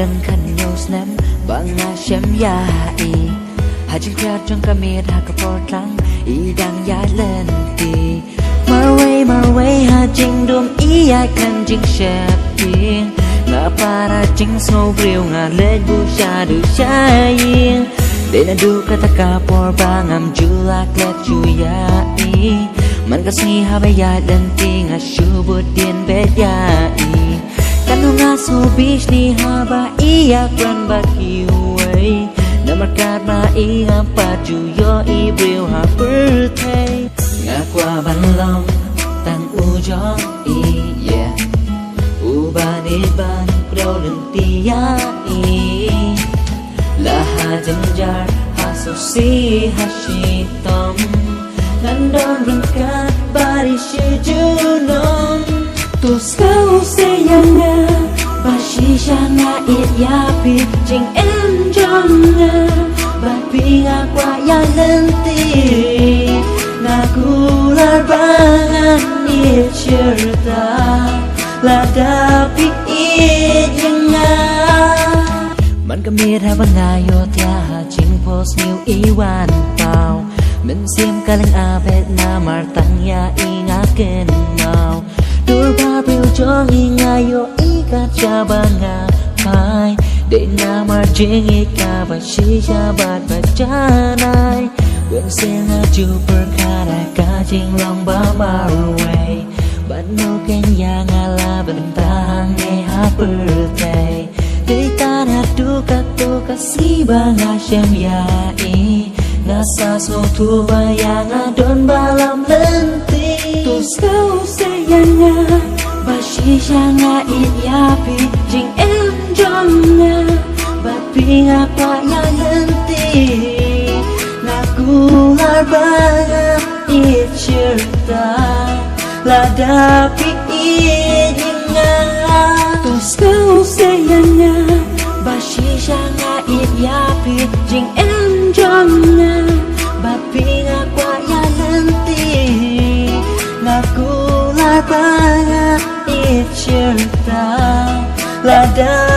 lần khăn nhau snap bằng ngà xem ya y hai chân kia trong camera cả phô trắng y đang giải lên tì Marway ha chinh đùm ý ai khăn chinh sẹp yên ngà para chinh snow grill ngà lên bu cha được cha yên để na du kata ka por ba ngam jula klet juya i man ka sni ha ba ya dan ti nga shu bu tien be ya i kan nga so beach ni ha ba i ya kran ba ki wei na mar ka ba i ngam pa ju yo i bril ha birthday nga qua ban long tang u jo i yeah u ba ni ban pro lần ti ya i là ha chân jar ha so si ha shi tom nan don rung kat bari shi junon tu sao se yana ba shi shana it ya pi jing em jong na ba pi nga qua ya lên ti na kula ba ni cherta la da piมันก็มีแค่บางงายโยธยาจิงโพสนิวอีวานเปล่ามันเสียมกะลังอาเบตนามาตั้งยาอีงาเกินเมาดูภาพวิวจองอีงายโยอีกาจาบางงาพายเดนามาจิงอีกาบาชิชาบาดบาจานายเวียนเสียงอาจูเปิดคาดากาจิงลองบ้ามาเวบัดโนเกันยางาลาเป็นตางในฮาเปิดใจTuka si ba nga siyam ya i Nasa so tu ba ya nga don ba lam lenti Tu sao se ya nga Ba shi siya nga it ya pi Jing em jong nga Ba pi nga pa ya lenti Nga kular ba nga it cerita La da pi it nga Tu sao se ya nga Ba shi siya nga it ya pi jing em jong nga Ba pi nga qua ya lenti Nga kular ba nga it cerita La da